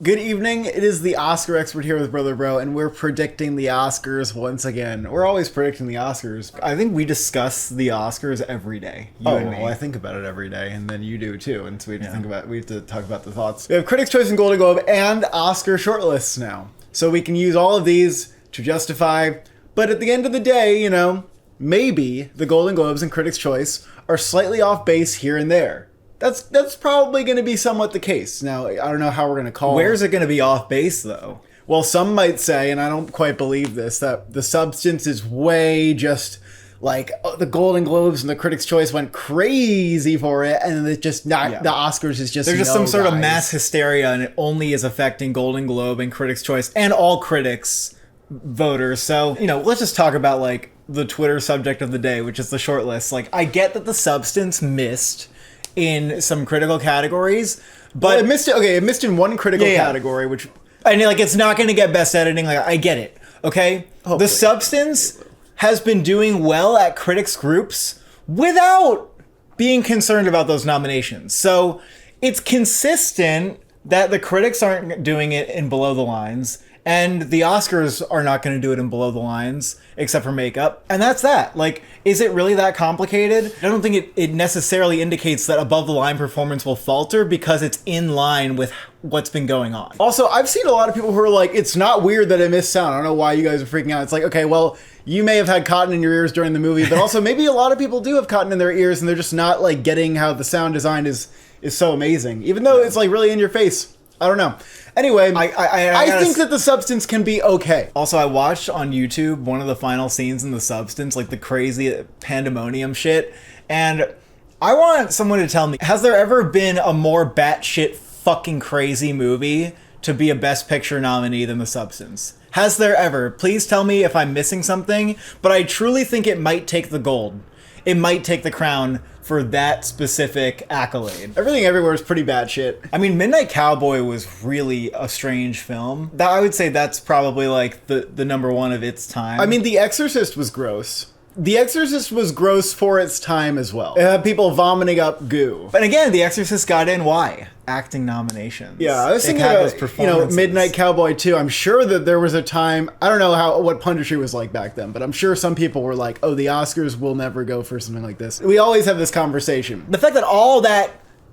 Good evening, it is the Oscar expert here with Brother Bro, and we're predicting the Oscars once again. We're always predicting the Oscars. I think we discuss the Oscars every day. You and me. Well, I think about it every day, and then you do too, and so we have to talk about the thoughts. We have Critics' Choice and Golden Globe and Oscar shortlists now. So we can use all of these to justify, but at the end of the day, you know, maybe the Golden Globes and Critics' Choice are slightly off base here and there. That's probably going to be somewhat the case. Now, I don't know how we're going to call it. Where's it going to be off base, though? Well, some might say, and I don't quite believe this, that the substance is way just like the Golden Globes and the Critics' Choice went crazy for it, and it just not the Oscars is just there's just some sort of mass hysteria, and it only is affecting Golden Globe and Critics' Choice and all critics voters. So, you know, let's just talk about like the Twitter subject of the day, which is the shortlist. Like, I get that the substance missed in some critical categories, but it missed it. Okay, it missed in one critical category, which and like it's not going to get best editing. Like, I get it. Okay, hopefully. The substance has been doing well at critics groups without being concerned about those nominations. So it's consistent that the critics aren't doing it in below the lines, and the Oscars are not going to do it in below the lines, except for makeup. And that's that. Like, is it really that complicated? I don't think it necessarily indicates that above the line performance will falter because it's in line with what's been going on. Also, I've seen a lot of people who are like, it's not weird that I missed sound. I don't know why you guys are freaking out. It's like, okay, well, you may have had cotton in your ears during the movie, but also maybe a lot of people do have cotton in their ears and they're just not like getting how the sound design is so amazing. Even though it's like really in your face. I don't know. Anyway, I think that the substance can be okay. Also, I watched on YouTube one of the final scenes in the substance, like the crazy pandemonium shit, and I want someone to tell me, has there ever been a more batshit fucking crazy movie to be a Best Picture nominee than the substance? Has there ever? Please tell me if I'm missing something, but I truly think it might take the gold. It might take the crown for that specific accolade. Everything Everywhere is pretty bad shit. I mean, Midnight Cowboy was really a strange film. That I would say that's probably like the number one of its time. I mean, The Exorcist was gross. The Exorcist was gross for its time as well. It had people vomiting up goo. But again, The Exorcist got in. Why? Acting nominations. Yeah, I was thinking about, Midnight Cowboy too. I'm sure that there was a time, I don't know what punditry was like back then, but I'm sure some people were like, oh, the Oscars will never go for something like this. We always have this conversation. The fact that all that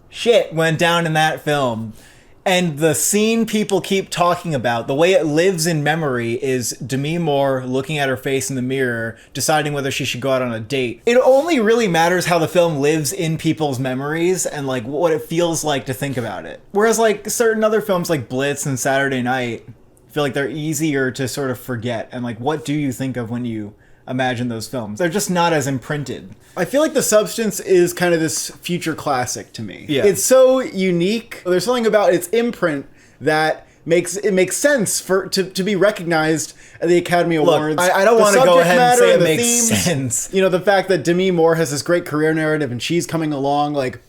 shit went down in that film, and the scene people keep talking about, the way it lives in memory, is Demi Moore looking at her face in the mirror, deciding whether she should go out on a date. It only really matters how the film lives in people's memories and like what it feels like to think about it. Whereas like certain other films like Blitz and Saturday Night feel like they're easier to sort of forget. And like, what do you think of when you imagine those films? They're just not as imprinted. I feel like The Substance is kind of this future classic to me. Yeah. It's so unique. There's something about its imprint that makes sense to be recognized at the Academy Awards. Look, I don't want to go ahead and say it makes sense. You know, the fact that Demi Moore has this great career narrative and she's coming along, like,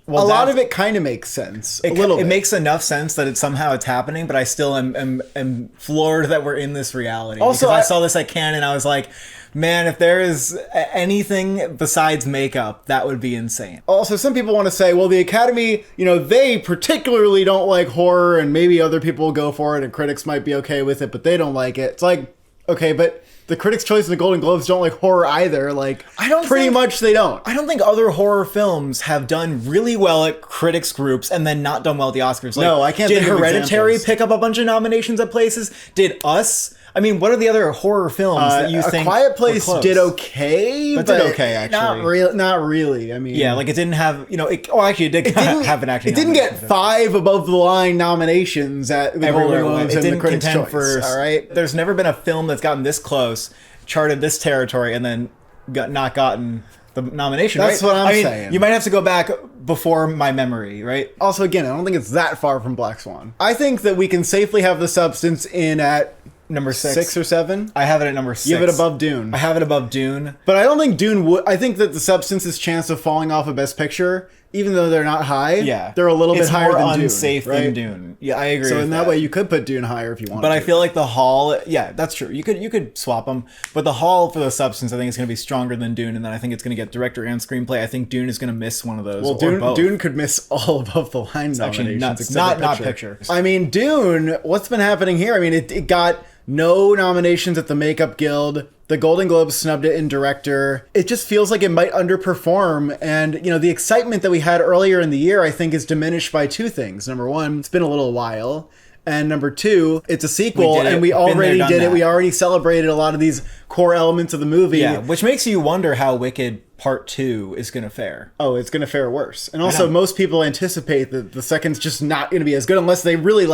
well, a lot of it kind of makes sense. It makes enough sense that it's happening, but I still am floored that we're in this reality. Also, because I saw this at Cannes and I was like, man, if there is anything besides makeup, that would be insane. Also, some people want to say, well, the Academy, you know, they particularly don't like horror, and maybe other people will go for it, and critics might be okay with it, but they don't like it. It's like, okay, but the Critics' Choice and the Golden Globes don't like horror either. Like, pretty much they don't. I don't think other horror films have done really well at critics groups and then not done well at the Oscars. Like, no, I can't think of examples. Did Hereditary pick up a bunch of nominations at places? Did Us? I mean, what are the other horror films that you think? A Quiet Place did okay, but did okay actually. Not really. I mean, yeah, like it didn't have, you know. It did have an acting. It didn't get 5 above the line nominations at the Golden Globes and the Critics' Choice. All right, there's never been a film that's gotten this close, charted this territory, and then not gotten the nomination. That's right? what I'm saying. You might have to go back before my memory, right? Also, again, I don't think it's that far from Black Swan. I think that we can safely have The Substance in at number 6. 6 or 7. I have it at number 6. You have it above Dune. I have it above Dune. But I don't think Dune would. I think that The Substance's chance of falling off of Best Picture even though they're not high, Yeah, they're a little bit higher than Dune. Unsafe right? than Dune. Yeah, I agree. So with in that way, you could put Dune higher if you wanted. But to. I feel like the Hall, yeah, that's true. You could swap them, but the Hall for the substance, I think, is going to be stronger than Dune, and then I think it's going to get director and screenplay. I think Dune is going to miss one of those. Well, Dune could miss all above the line nominations. Actually, nuts. Not picture. I mean, Dune. What's been happening here? I mean, it got no nominations at the Makeup Guild. The Golden Globes snubbed it in director. It just feels like it might underperform. And, you know, the excitement that we had earlier in the year, I think, is diminished by two things. Number one, it's been a little while. And number two, it's a sequel, and we already did it. We already celebrated a lot of these core elements of the movie. Yeah, which makes you wonder how Wicked Part 2 is going to fare. Oh, it's going to fare worse. And also, most people anticipate that the second's just not going to be as good unless they really,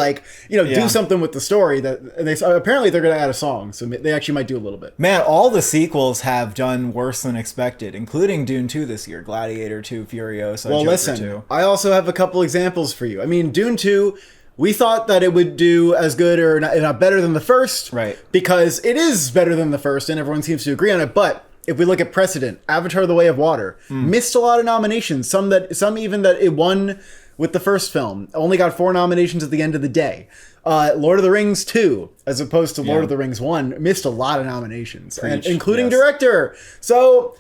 do something with the story. Apparently, they're going to add a song, so they actually might do a little bit. Man, all the sequels have done worse than expected, including Dune 2 this year, Gladiator 2, Furiosa, Well, Joker listen, 2. I also have a couple examples for you. I mean, Dune 2... We thought that it would do as good or not better than the first. Right. Because it is better than the first, and everyone seems to agree on it. But if we look at precedent, Avatar: The Way of Water missed a lot of nominations. Some even that it won with the first film. Only got 4 nominations at the end of the day. Lord of the Rings 2, as opposed to Lord of the Rings 1, missed a lot of nominations, including director. So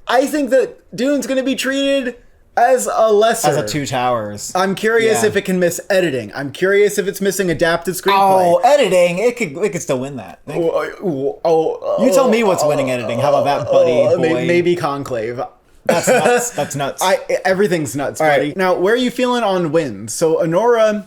I think that Dune's going to be treated as a lesser. As a Two Towers. I'm curious if it can miss editing. I'm curious if it's missing adapted screenplay. Oh, editing. It could still win that. You tell me what's winning editing. How about that, buddy? Boy? Maybe Conclave. That's nuts. That's nuts. Everything's nuts, buddy. Right. Now, where are you feeling on wins? So, Anora,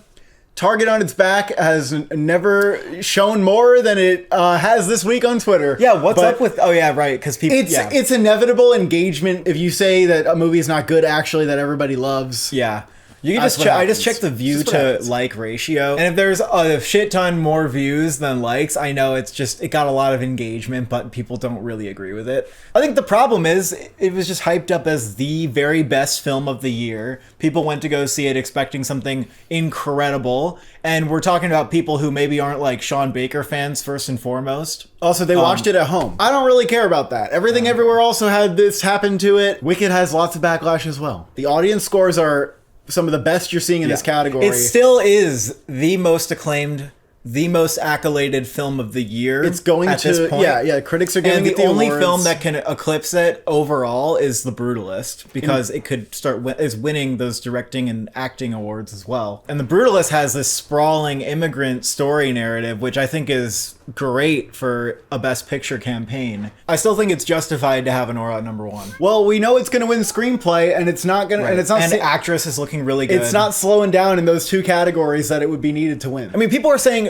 target on its back, has never shown more than it has this week on Twitter. Yeah, what's up with... Oh, yeah, right, because people... It's inevitable engagement if you say that a movie is not good, actually, that everybody loves. Yeah. You can I just checked the view to like ratio, and if there's a shit ton more views than likes, I know it got a lot of engagement, but people don't really agree with it. I think the problem is it was just hyped up as the very best film of the year. People went to go see it expecting something incredible, and we're talking about people who maybe aren't like Sean Baker fans first and foremost. Also, they watched it at home. I don't really care about that. Everything Everywhere also had this happen to it. Wicked has lots of backlash as well. The audience scores are some of the best you're seeing in this category. It still is the most acclaimed, the most accoladed film of the year. It's going at to this point. Yeah. Critics are giving and it the only awards. film that can eclipse it overall is The Brutalist, because it could is winning those directing and acting awards as well. And The Brutalist has this sprawling immigrant story narrative, which I think is great for a Best Picture campaign. I still think it's justified to have Anora at number 1. Well, we know it's going to win screenplay, and it's not going to, and it's not. And actress is looking really good. It's not slowing down in those 2 categories that it would be needed to win. I mean, people are saying,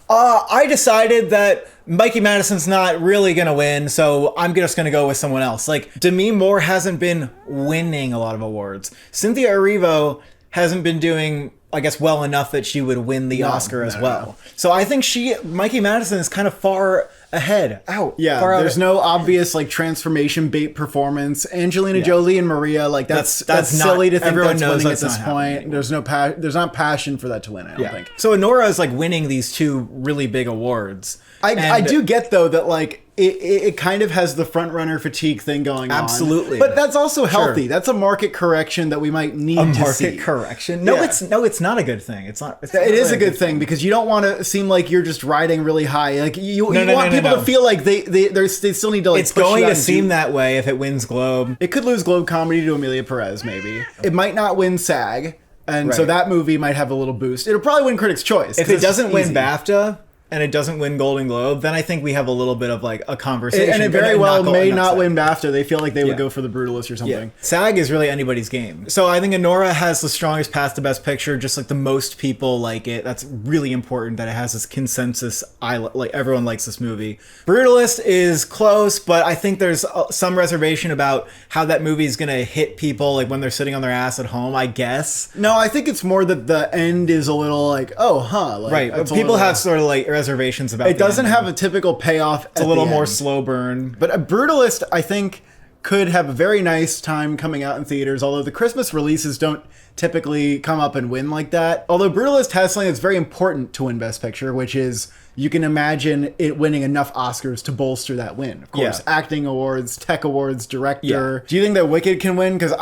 I decided that Mikey Madison's not really going to win, so I'm just going to go with someone else. Like, Demi Moore hasn't been winning a lot of awards. Cynthia Erivo hasn't been doing, I guess, well enough that she would win the Oscar as well. So I think Mikey Madison is kind of far ahead. Yeah, there's no obvious transformation bait performance. Angelina Jolie and Maria, that's silly to think that's winning at this point. There's not passion for that to win, I don't think. So Anora is winning these 2 really big awards. I do get though that it kind of has the front runner fatigue thing going on. Absolutely. But that's also healthy. Sure. That's a market correction that we might need to see. A market correction? No, it's not a good thing. It's not. It is a good thing because you don't want to seem like you're just riding really high. You want people to feel like they still need to It's push going to seem that way if it wins Globe. It could lose Globe Comedy to Emilia Pérez, maybe. It might not win SAG, and so that movie might have a little boost. It'll probably win Critics' Choice. If it doesn't win BAFTA and it doesn't win Golden Globe, then I think we have a little bit of a conversation. And it very well may not win BAFTA. They feel like they would go for The Brutalist or something. Yeah. SAG is really anybody's game. So I think Anora has the strongest path to Best Picture, just the most people like it. That's really important that it has this consensus. Everyone likes this movie. Brutalist is close, but I think there's some reservation about how that movie is going to hit people when they're sitting on their ass at home, I guess. No, I think it's more that the end is a little right. People have sort of reservations about it. Doesn't have a typical payoff. It's a little more slow burn. But a Brutalist, I think, could have a very nice time coming out in theaters, although the Christmas releases don't typically come up and win like that. Although Brutalist has something that's very important to win Best Picture, which is you can imagine it winning enough Oscars to bolster that win. Of course, acting awards, tech awards, director. Do you think that Wicked can win? Because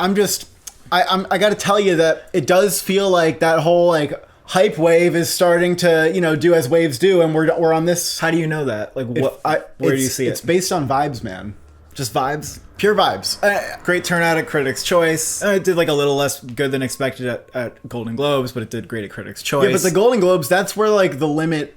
I got to tell you that it does feel like that whole like hype wave is starting to, you know, do as waves do, and we're on this. How do you know that? Like, where do you see it? It's based on vibes, man. Just vibes? Pure vibes. Great turnout at Critics' Choice. It did like a little less good than expected at Golden Globes, but it did great at Critics' Choice. Yeah, but the Golden Globes, that's where like the limit.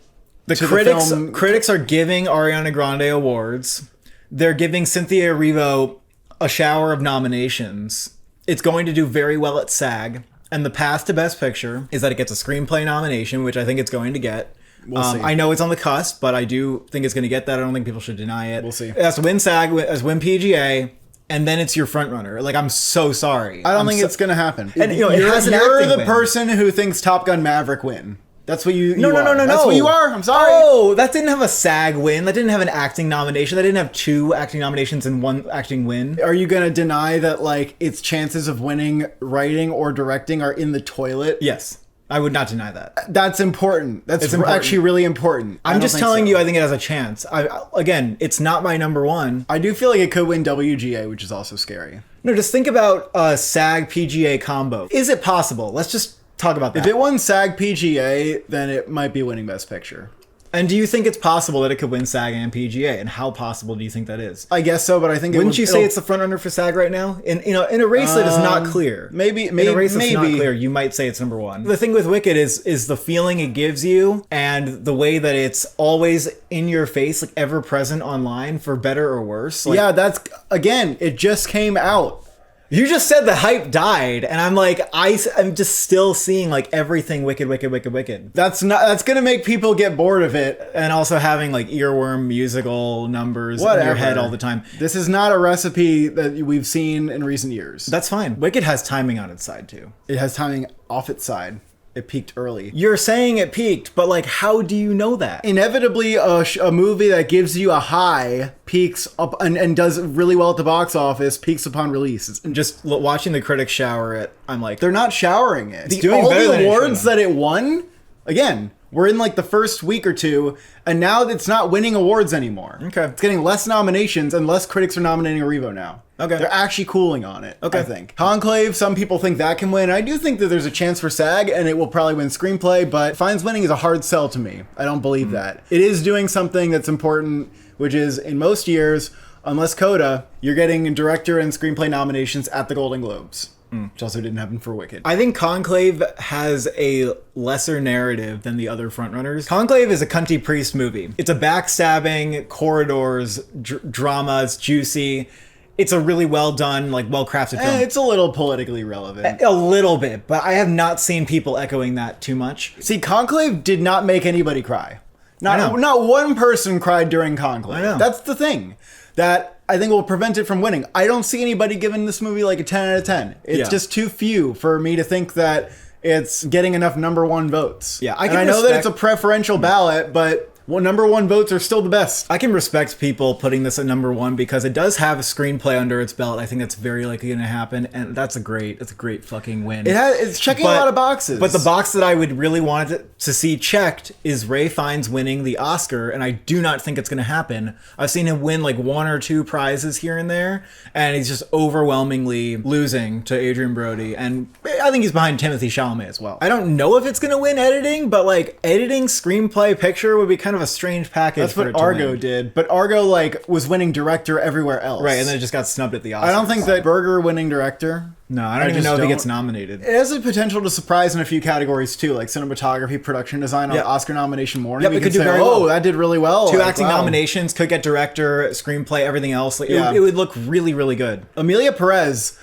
Critics are giving Ariana Grande awards. They're giving Cynthia Erivo a shower of nominations. It's going to do very well at SAG. And the path to Best Picture is that it gets a screenplay nomination, which I think it's going to get. We'll see. I know it's on the cusp, but I do think it's going to get that. I don't think people should deny it. We'll see. It has to win SAG, it has to win PGA, and then it's your front runner. Like, I'm so sorry. I don't think it's going to happen. And you know, you're the person who thinks Top Gun Maverick win. That's what you No. That's what you are. I'm sorry. Oh, that didn't have a SAG win. That didn't have an acting nomination. That didn't have 2 acting nominations and 1 acting win. Are you going to deny that like its chances of winning writing or directing are in the toilet? Yes. I would not deny that. That's important. That's actually really important. I'm just telling you, I think it has a chance. Again, it's not my number one. I do feel like it could win WGA, which is also scary. No, just think about a SAG PGA combo. Is it possible? Let's just talk about that. If it won SAG PGA, then it might be winning Best Picture. And do you think it's possible that it could win SAG and PGA? And how possible do you think that is? I guess so, but I think wouldn't you say it's the front runner for SAG right now? In a race that is not clear. Maybe in a race that's not clear, you might say it's number one. The thing with Wicked is the feeling it gives you and the way that it's always in your face, like ever present online, for better or worse. Like, yeah, that's again, it just came out. You just said the hype died, and I'm like, I'm just still seeing like everything Wicked. That's gonna make people get bored of it, and also having like earworm musical numbers in your head all the time. This is not a recipe that we've seen in recent years. That's fine. Wicked has timing on its side too. It has timing off its side. It peaked early. You're saying it peaked, but like, how do you know that? Inevitably, a movie that gives you a high peaks up and does really well at the box office peaks upon release. And just watching the critics shower it, I'm like, they're not showering it. It's doing all the awards that it won, again, we're in like the first week or two, and now it's not winning awards anymore. Okay. It's getting less nominations, and less critics are nominating Erivo now. Okay. They're actually cooling on it, okay. I think. Conclave, some people think that can win. I do think that there's a chance for SAG, and it will probably win screenplay, but Fine's winning is a hard sell to me. I don't believe that. It is doing something that's important, which is, in most years, unless Coda, you're getting director and screenplay nominations at the Golden Globes. Which also didn't happen for Wicked. I think Conclave has a lesser narrative than the other frontrunners. Conclave is a cunty priest movie. It's a backstabbing, corridors, drama, it's juicy. It's a really well done, like well-crafted film. It's a little politically relevant. A little bit, but I have not seen people echoing that too much. See, Conclave did not make anybody cry. Not one person cried during Conclave. I know. That's the thing that I think will prevent it from winning. I don't see anybody giving this movie like a 10 out of 10. It's just too few for me to think that it's getting enough number one votes. Yeah, I know that it's a preferential ballot, but number one votes are still the best. I can respect people putting this at number one because it does have a screenplay under its belt. I think that's very likely going to happen, and that's a great fucking win. It's checking a lot of boxes. But the box that I would really want it to see checked is Ralph Fiennes winning the Oscar, and I do not think it's going to happen. I've seen him win like 1 or 2 prizes here and there, and he's just overwhelmingly losing to Adrian Brody, and I think he's behind Timothée Chalamet as well. I don't know if it's going to win editing, but like editing, screenplay, picture would be kind of a strange package. That's what Argo did, but Argo like was winning director everywhere else. Right, and then it just got snubbed at the Oscars. I don't think that Berger winning director. No, I don't even know if he gets nominated. It has the potential to surprise in a few categories too, like cinematography, production design on Oscar nomination morning. Yep, it could do very well. That did really well. 2 acting nominations, could get director, screenplay, everything else. Like, it would look really, really good. Emilia Pérez.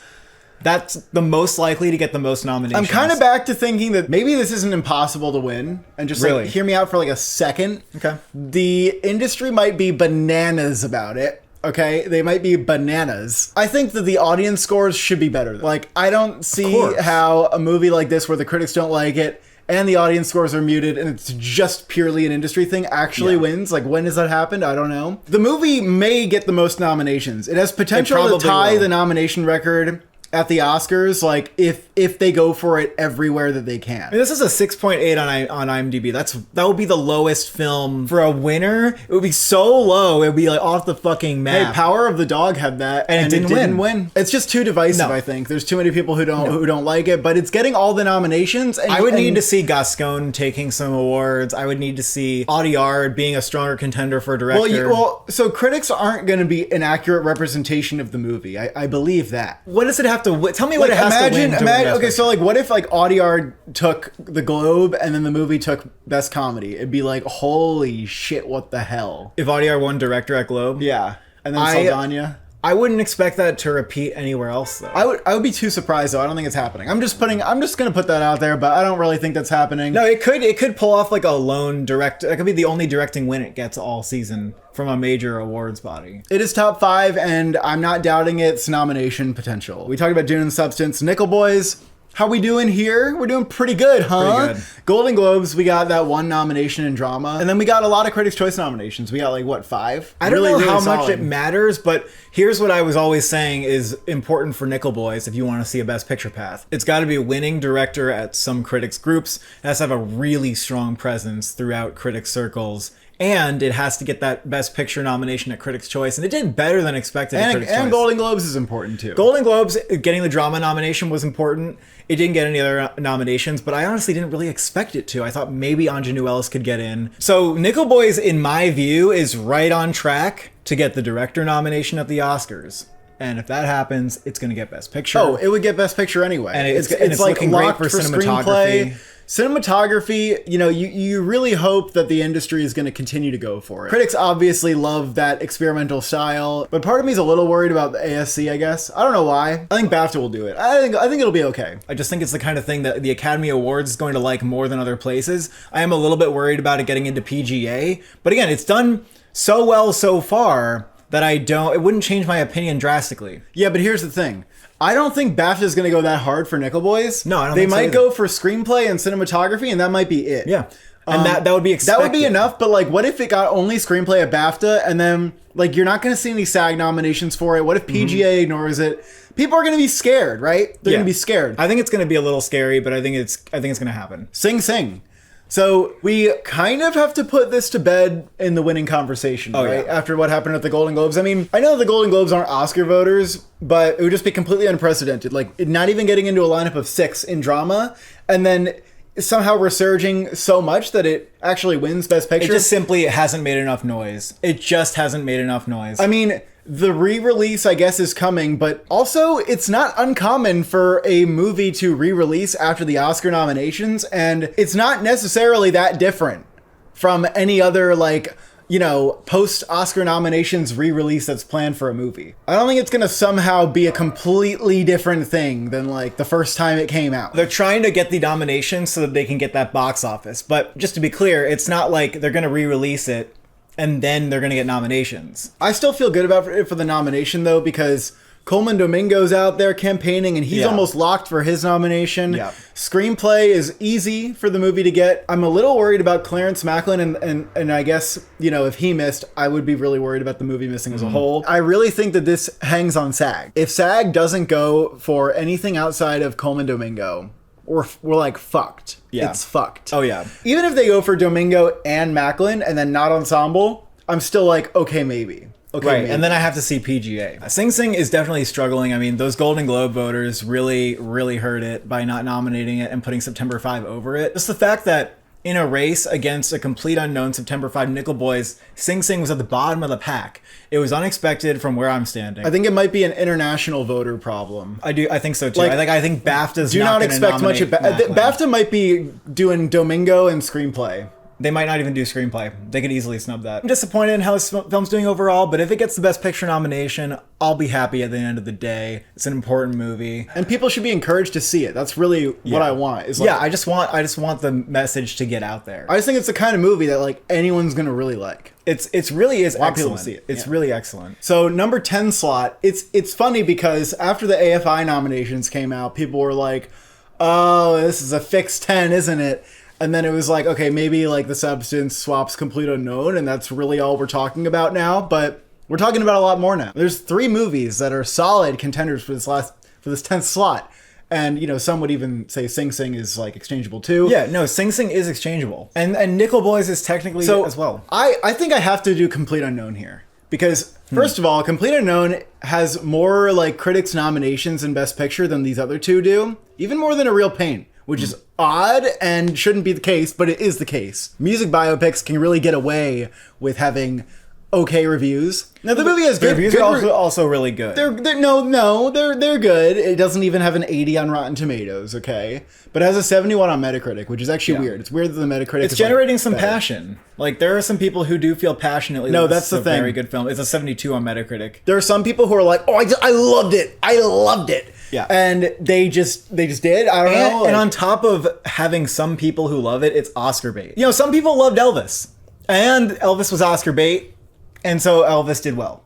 That's the most likely to get the most nominations. I'm kind of back to thinking that maybe this isn't impossible to win. And just like, hear me out for like a second. Okay. The industry might be bananas about it. Okay? They might be bananas. I think that the audience scores should be better. Like, I don't see how a movie like this where the critics don't like it and the audience scores are muted and it's just purely an industry thing actually wins. Like, when has that happened? I don't know. The movie may get the most nominations. It has potential to tie the nomination record at the Oscars, like if they go for it everywhere that they can. I mean, this is a 6.8 on IMDb. That would be the lowest film for a winner. It would be so low. It would be like off the fucking map. Hey, Power of the Dog had that, and it didn't win. It's just too divisive. I think there's too many people who don't like it, but it's getting all the nominations. And I would need to see Gascon taking some awards. I would need to see Audiard being a stronger contender for director. So critics aren't going to be an accurate representation of the movie. I believe that. What does it have to? Tell me what it has to win. Okay, so like, what if like Audiard took the Globe and then the movie took Best Comedy? It'd be like, holy shit, what the hell? If Audiard won director at Globe, yeah, and then Saldana. I wouldn't expect that to repeat anywhere else, though. I would be too surprised, though. I don't think it's happening. I'm just gonna put that out there, but I don't really think that's happening. No, it could pull off like a lone director. It could be the only directing win it gets all season from a major awards body. It is top 5, and I'm not doubting its nomination potential. We talked about Dune and Substance. Nickel Boys. How we doing here? We're doing pretty good, huh? Pretty good. Golden Globes, we got that one nomination in drama. And then we got a lot of Critics' Choice nominations. We got like, what, 5? I don't know how much it matters, but here's what I was always saying is important for Nickel Boys if you want to see a Best Picture path. It's got to be a winning director at some critics groups. It has to have a really strong presence throughout critics circles. And it has to get that Best Picture nomination at Critics' Choice. And it did better than expected at Critics' Choice. And Golden Globes is important, too. Golden Globes, getting the drama nomination was important. It didn't get any other nominations, but I honestly didn't really expect it to. I thought maybe Ingenue Ellis could get in. So Nickel Boys, in my view, is right on track to get the director nomination at the Oscars. And if that happens, it's going to get Best Picture. Oh, it would get Best Picture anyway. And it's like looking great for cinematography. Cinematography, you really hope that the industry is going to continue to go for it. Critics obviously love that experimental style, but part of me is a little worried about the ASC, I guess. I don't know why. I think BAFTA will do it. I think it'll be okay. I just think it's the kind of thing that the Academy Awards is going to like more than other places. I am a little bit worried about it getting into PGA, but again, it's done so well so far that it wouldn't change my opinion drastically. Yeah, but here's the thing. I don't think BAFTA is going to go that hard for Nickel Boys. No, I don't think so. They might either. go for screenplay and cinematography, and that might be it. Yeah. And that would be expected. That would be enough, but like, what if it got only screenplay at BAFTA, and then like you're not going to see any SAG nominations for it? What if PGA ignores it? People are going to be scared, right? They're going to be scared. I think it's going to be a little scary, but I think it's going to happen. Sing Sing. So we kind of have to put this to bed in the winning conversation, right? Yeah. After what happened at the Golden Globes. I mean, I know the Golden Globes aren't Oscar voters, but it would just be completely unprecedented. Like, not even getting into a lineup of 6 in drama, and then somehow resurging so much that it actually wins Best Picture. It just simply hasn't made enough noise. It just hasn't made enough noise. I mean, the re-release, I guess, is coming, but also it's not uncommon for a movie to re-release after the Oscar nominations, and it's not necessarily that different from any other, like, post-Oscar nominations re-release that's planned for a movie. I don't think it's gonna somehow be a completely different thing than, like, the first time it came out. They're trying to get the nomination so that they can get that box office, but just to be clear, it's not like they're gonna re-release it and then they're going to get nominations. I still feel good about it for the nomination, though, because Coleman Domingo's out there campaigning, and he's almost locked for his nomination. Yeah. Screenplay is easy for the movie to get. I'm a little worried about Clarence Macklin, and I guess, if he missed, I would be really worried about the movie missing as a whole. I really think that this hangs on SAG. If SAG doesn't go for anything outside of Coleman Domingo, we're like fucked. Yeah. It's fucked. Oh, yeah. Even if they go for Domingo and Macklin and then not ensemble, I'm still like, okay, maybe. Okay, right, maybe. and then I have to see PGA. Sing Sing is definitely struggling. I mean, those Golden Globe voters really, really hurt it by not nominating it and putting September 5 over it. Just the fact that in a race against a complete unknown September 5 Nickel Boys, Sing Sing was at the bottom of the pack. It was unexpected from where I'm standing. I think it might be an international voter problem. I think so too. I think BAFTA's not expect much of BAFTA might be doing Domingo and screenplay. They might not even do screenplay. They could easily snub that. I'm disappointed in how this film's doing overall, but if it gets the Best Picture nomination, I'll be happy at the end of the day. It's an important movie. And people should be encouraged to see it. That's really what I want. Is like, I just want the message to get out there. I just think it's the kind of movie that like anyone's gonna really like. It's really is excellent. People to see it. It's really excellent. So number 10 slot, it's funny because after the AFI nominations came out, people were like, oh, this is a fixed 10, isn't it? And then it was like, okay, maybe like The Substance swaps Complete Unknown, and that's really all we're talking about now. But we're talking about a lot more now. There's 3 movies that are solid contenders for for this 10th slot. And, you know, some would even say Sing Sing is like exchangeable too. Yeah, no, Sing Sing is exchangeable. And Nickel Boys is technically as well. I think I have to do Complete Unknown here. Because, first of all, Complete Unknown has more like critics nominations in Best Picture than these other two do. Even more than A Real Pain, which is odd and shouldn't be the case, but it is the case. Music biopics can really get away with having okay reviews. Now the movie has good reviews are also really good. They're good. It doesn't even have an 80 on Rotten Tomatoes, okay? But it has a 71 on Metacritic, which is actually weird. It's weird that the Metacritic it's generating some passion. Like there are some people who do feel passionately. No, that's the thing. Very good film. It's a 72 on Metacritic. There are some people who are like, "Oh, I loved it. I loved it." Yeah. And they just did. I don't know. And on top of having some people who love it, it's Oscar bait. You know, some people loved Elvis. And Elvis was Oscar bait. And so Elvis did well.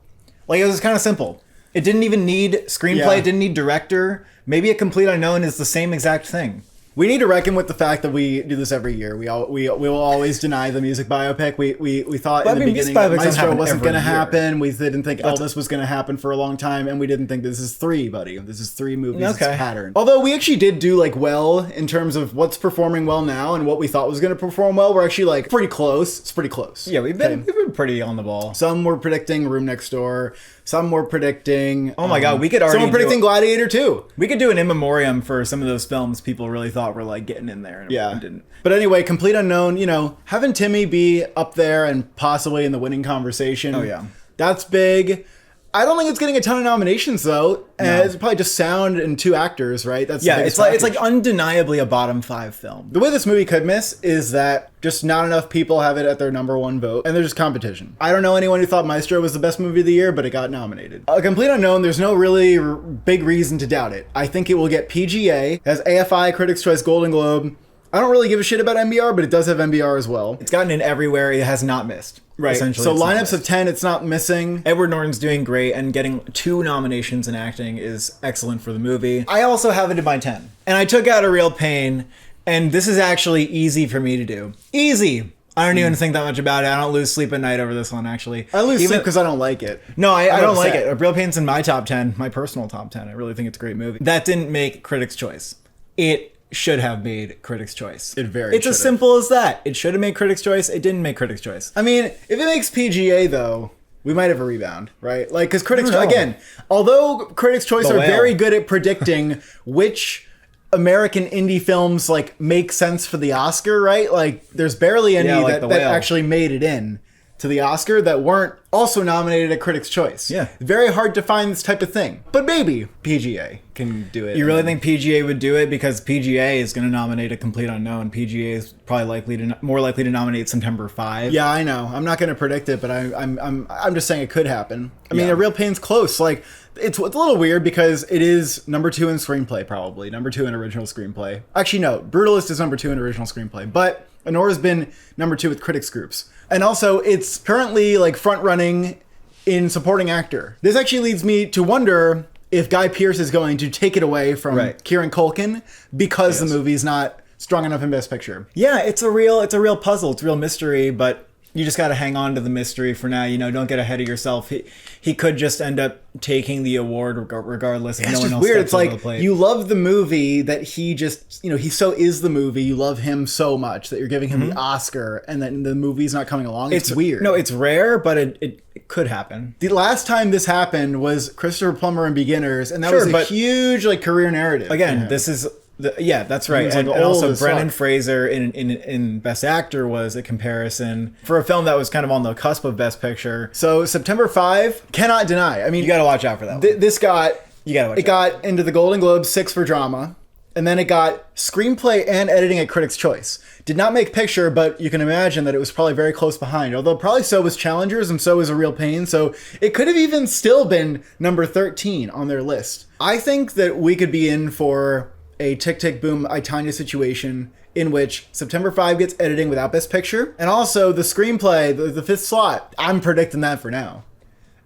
Like, it was kind of simple. It didn't even need screenplay. It didn't need director. Maybe A Complete Unknown is the same exact thing. We need to reckon with the fact that we do this every year. We will always deny the music biopic. We thought in the beginning that Maestro wasn't going to happen. We didn't think Elvis was going to happen for a long time, and we didn't think this is 3, buddy. This is 3 movies. Okay. It's a pattern. Although we actually did do like well in terms of what's performing well now and what we thought was going to perform well. We're actually like pretty close. It's pretty close. Yeah, we've been pretty on the ball. Some were predicting Room Next Door. Some were predicting. Oh my God, we could already. Some were predicting Gladiator 2. We could do an in memoriam for some of those films people really thought were like getting in there. And didn't. But anyway, Complete Unknown. You know, having Timmy be up there and possibly in the winning conversation. Oh yeah, that's big. I don't think it's getting a ton of nominations though. No. It's probably just sound and 2 actors, right? That's it's like undeniably a bottom 5 film. The way this movie could miss is that just not enough people have it at their number 1 vote, and there's just competition. I don't know anyone who thought Maestro was the best movie of the year, but it got nominated. A Complete Unknown, there's no really big reason to doubt it. I think it will get PGA, has AFI, Critics' Choice, Golden Globe. I don't really give a shit about MBR, but it does have MBR as well. It's gotten in everywhere. It has not missed. Right. So lineups of 10, it's not missing. Edward Norton's doing great, and getting 2 nominations in acting is excellent for the movie. I also have it in my 10. And I took out A Real Pain, and this is actually easy for me to do. Easy! I don't even think that much about it. I don't lose sleep at night over this one, actually. I lose sleep because I don't like it. No, I don't like it. A Real Pain's in my top 10, my personal top 10. I really think it's a great movie. That didn't make Critics' Choice. It should have made Critics' Choice. It's as simple as that. It should have made Critics' Choice. It didn't make Critics' Choice. I mean, if it makes PGA though, we might have a rebound, right? Like, because Critics' again, although Critics' Choice are very good at predicting which American indie films like make sense for the Oscar, right? Like, there's barely any that actually made it in to the Oscar that weren't also nominated at Critics' Choice. Yeah. Very hard to find this type of thing. But maybe PGA can do it. You really think PGA would do it? Because PGA is going to nominate A Complete Unknown. PGA is probably more likely to nominate September 5. Yeah, I know. I'm not going to predict it, but I'm just saying it could happen. I mean, A Real Pain's close. Like, it's a little weird because it is number 2 in screenplay, probably. Number 2 in original screenplay. Actually, no. Brutalist is number 2 in original screenplay. But Anora's been number 2 with critics groups. And also, it's currently like front running in supporting actor. This actually leads me to wonder if Guy Pearce is going to take it away from Kieran Culkin because the movie's not strong enough in Best Picture. Yeah, it's a real puzzle. It's a real mystery, but you just got to hang on to the mystery for now. You know, don't get ahead of yourself. He could just end up taking the award regardless if no one else. It's weird. It's like you love the movie that he just, you know, he so is the movie. You love him so much that you're giving him the Oscar, and then the movie's not coming along. It's weird. No, it's rare, but it could happen. The last time this happened was Christopher Plummer in Beginners, and that was a huge like career narrative. Again, this is. That's right. And also Brendan Fraser in Best Actor was a comparison for a film that was kind of on the cusp of Best Picture. So September 5, cannot deny. I mean, you got to watch out for that one. This got... You got to watch it out. Got into the Golden Globes, 6 for drama. And then it got screenplay and editing at Critics' Choice. Did not make picture, but you can imagine that it was probably very close behind. Although probably so was Challengers and so was A Real Pain. So it could have even still been number 13 on their list. I think that we could be in for a Tick Tick Boom I, Tonya situation in which September 5 gets editing without Best Picture. And also the screenplay, the 5th slot, I'm predicting that for now.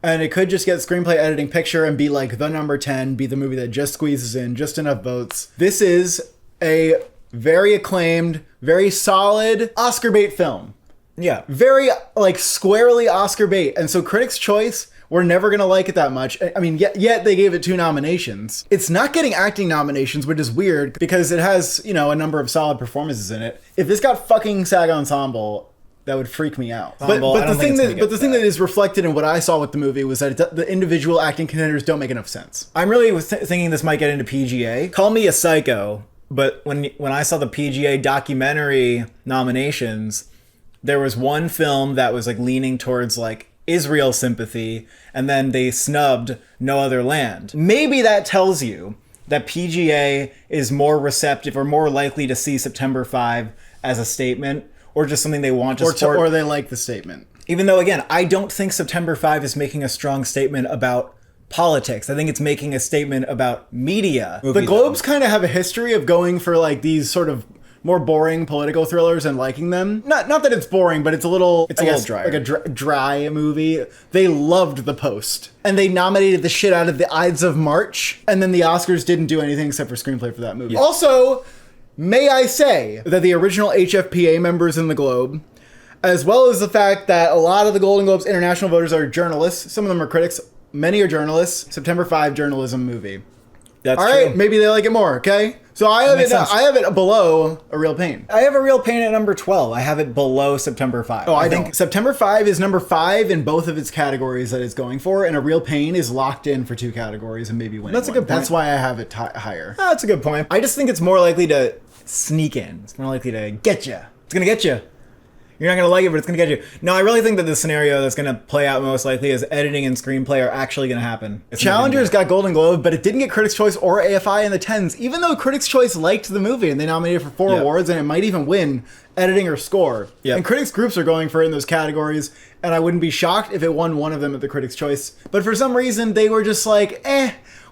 And it could just get screenplay, editing, picture, and be like the number 10, be the movie that just squeezes in just enough votes. This is a very acclaimed, very solid Oscar bait film. Yeah. Very like squarely Oscar bait. And so Critics' Choice we're never going to like it that much. I mean, yet they gave it 2 nominations. It's not getting acting nominations, which is weird because it has, you know, a number of solid performances in it. If this got fucking SAG Ensemble, that would freak me out. But the thing that is reflected in what I saw with the movie was that the individual acting contenders don't make enough sense. I'm really thinking this might get into PGA. Call me a psycho, but when I saw the PGA documentary nominations, there was one film that was like leaning towards like Israel sympathy, and then they snubbed No Other Land. Maybe that tells you that PGA is more receptive or more likely to see September 5 as a statement, or just something they want to support. Or they like the statement. Even though, again, I don't think September 5 is making a strong statement about politics. I think it's making a statement about media. The Globes kind of have a history of going for like these sort of more boring political thrillers and liking them. Not that it's boring, but it's a little drier. Like a dry movie. They loved The Post. And they nominated the shit out of The Ides of March. And then the Oscars didn't do anything except for screenplay for that movie. Yeah. Also, may I say that the original HFPA members in the Globe, as well as the fact that a lot of the Golden Globes international voters are journalists, some of them are critics, many are journalists, September 5 journalism movie. That's all true. right, maybe they like it more, okay? So I have it below A Real Pain. I have A Real Pain at number 12. I have it below September 5. Oh, I think September 5 is number 5 in both of its categories that it's going for, and A Real Pain is locked in for 2 categories and maybe winning. That's a good point. That's why I have it higher. Oh, that's a good point. I just think it's more likely to sneak in. It's more likely to get you. It's going to get you. You're not going to like it, but it's going to get you. No, I really think that the scenario that's going to play out most likely is editing and screenplay are actually going to happen. Challengers got Golden Globe, but it didn't get Critics' Choice or AFI in the 10s, even though Critics' Choice liked the movie and they nominated for 4 awards, and it might even win editing or score. Yep. And critics groups are going for it in those categories, and I wouldn't be shocked if it won one of them at the Critics' Choice. But for some reason, they were just like,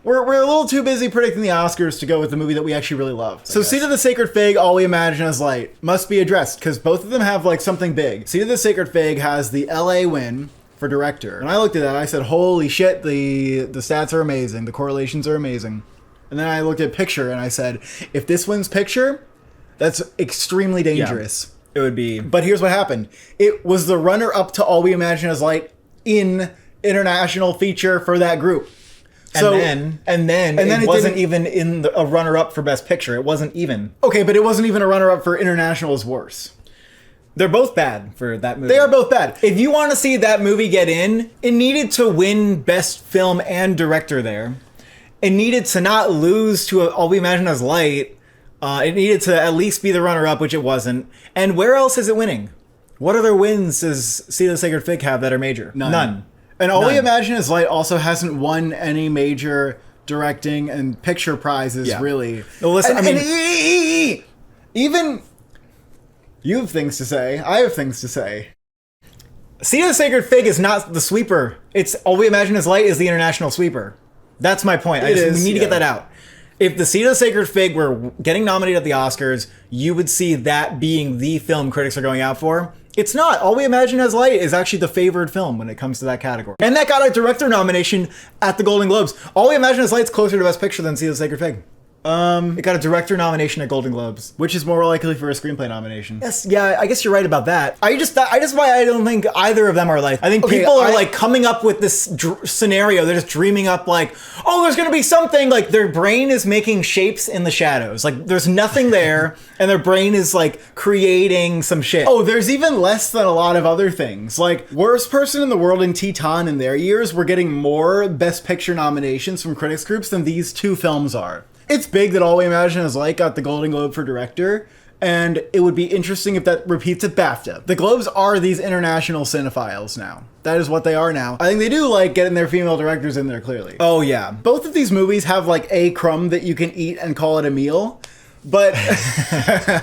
we're a little too busy predicting the Oscars to go with the movie that we actually really love. So Seat of the Sacred Fig, All We Imagine Is Light, must be addressed, because both of them have like something big. Seat of the Sacred Fig has the LA win for director. When I looked at that, I said, holy shit, the stats are amazing, the correlations are amazing. And then I looked at picture, and I said, if this wins picture, that's extremely dangerous. Yeah, it would be. But here's what happened. It was the runner-up to All We Imagine Is Light in international feature for that group. And then it wasn't even in a runner-up for Best Picture. It wasn't even. Okay, but it wasn't even a runner-up for international is worse. They're both bad for that movie. They are both bad. If you want to see that movie get in, it needed to win Best Film and Director there. It needed to not lose to All We Imagine As Light. It needed to at least be the runner-up, which it wasn't. And where else is it winning? What other wins does Seat of the Sacred Fig have that are major? None. And All We Imagine Is Light also hasn't won any major directing and picture prizes, really. Well, listen, even you have things to say. I have things to say. Seat of the Sacred Fig is not the sweeper. It's All We Imagine Is Light is the international sweeper. That's my point. We need to get that out. If the Seat of the Sacred Fig were getting nominated at the Oscars, you would see that being the film critics are going out for. It's not. All We Imagine As Light is actually the favored film when it comes to that category. And that got a director nomination at the Golden Globes. All We Imagine As Light's closer to Best Picture than Seat of the Sacred Fig. It got a director nomination at Golden Globes, which is more likely for a screenplay nomination. Yes, yeah, I guess you're right about that. I just why I don't think either of them are like. I think people are like coming up with this scenario. They're just dreaming up like, oh, there's gonna be something. Like their brain is making shapes in the shadows. Like there's nothing there, and their brain is like creating some shit. Oh, there's even less than a lot of other things. Like Worst Person in the World and Teton in their years were getting more Best Picture nominations from critics groups than these 2 films are. It's big that All We Imagine Is Light got the Golden Globe for director, and it would be interesting if that repeats at BAFTA. The Globes are these international cinephiles now. That is what they are now. I think they do like getting their female directors in there, clearly. Oh, yeah. Both of these movies have like a crumb that you can eat and call it a meal. But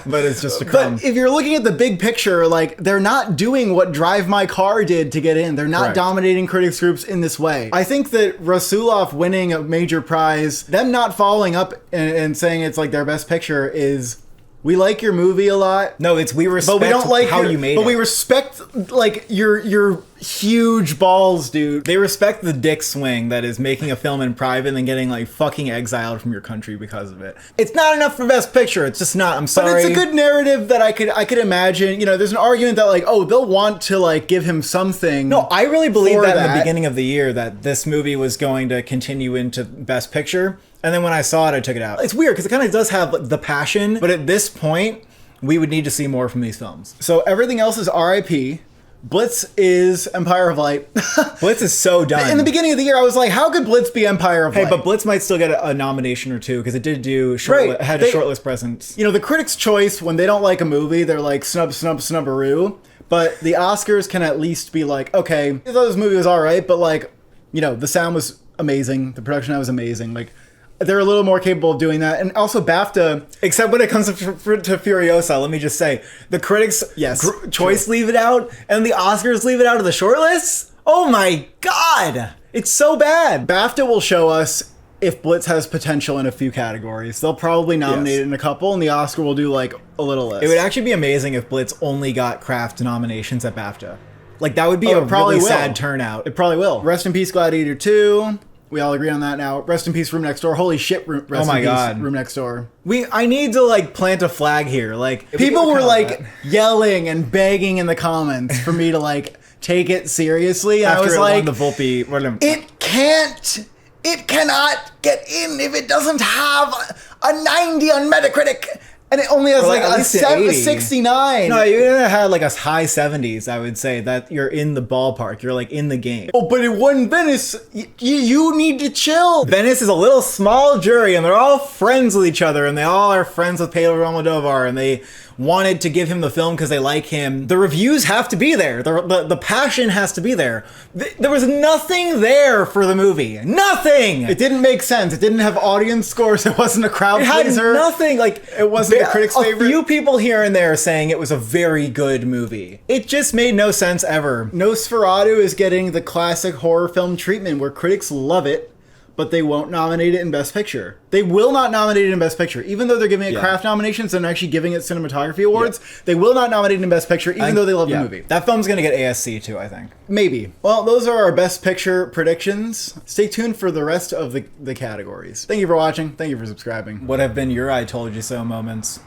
but it's just a crumb. But if you're looking at the big picture, like they're not doing what Drive My Car did to get in. They're not dominating critics groups in this way. I think that Rasulov winning a major prize, them not following up and saying it's like their best picture is, we like your movie a lot. No, it's we respect but we don't like how you made it. But we respect like your huge balls, dude. They respect the dick swing that is making a film in private and then getting like fucking exiled from your country because of it. It's not enough for Best Picture. It's just not. I'm sorry. But it's a good narrative that I could imagine. You know, there's an argument that like, oh, they'll want to like give him something. No, I really believe that in the beginning of the year that this movie was going to continue into Best Picture. And then when I saw it, I took it out. It's weird because it kind of does have the passion, but at this point, we would need to see more from these films. So everything else is R.I.P. Blitz is Empire of Light. Blitz is so done. In the beginning of the year, I was like, how could Blitz be Empire of Light? Hey, but Blitz might still get a nomination or two because it did do had a shortlist presence. You know, the Critics' Choice, when they don't like a movie, they're like, snubbaroo. But the Oscars can at least be like, okay, I thought this movie was all right, but like, you know, the sound was amazing. The production was amazing. Like, they're a little more capable of doing that. And also BAFTA, except when it comes to Furiosa, let me just say, the Critics' Choice leave it out, and the Oscars leave it out of the shortlist? Oh my God! It's so bad! BAFTA will show us if Blitz has potential in a few categories. They'll probably nominate it in a couple, and the Oscar will do like a little list. It would actually be amazing if Blitz only got craft nominations at BAFTA. Like, that would be a really sad turnout. It probably will. Rest in peace, Gladiator 2. We all agree on that now. Rest in peace, Room Next Door. Holy shit, Room Next Door. I need to like plant a flag here. Like, people were like yelling and begging in the comments for me to like take it seriously. And I was like, it cannot get in if it doesn't have a 90 on Metacritic. And it only has like a 69. No, you had like a high 70s, I would say, that you're in the ballpark. You're like in the game. Oh, but it won Venice. You need to chill. Venice is a little small jury, and they're all friends with each other, and they all are friends with Pedro Almodovar, and they wanted to give him the film because they like him. The reviews have to be there. The passion has to be there. There was nothing there for the movie. Nothing! It didn't make sense. It didn't have audience scores. It wasn't a crowd pleaser. It had nothing. Like, it wasn't the critics' favorite. A few people here and there saying it was a very good movie. It just made no sense ever. Nosferatu is getting the classic horror film treatment where critics love it, but they won't nominate it in Best Picture. They will not nominate it in Best Picture. Even though they're giving it craft nominations and actually giving it cinematography awards, they will not nominate it in Best Picture, even though they love the movie. That film's going to get ASC too, I think. Maybe. Well, those are our Best Picture predictions. Stay tuned for the rest of the categories. Thank you for watching. Thank you for subscribing. What have been your I told you so moments?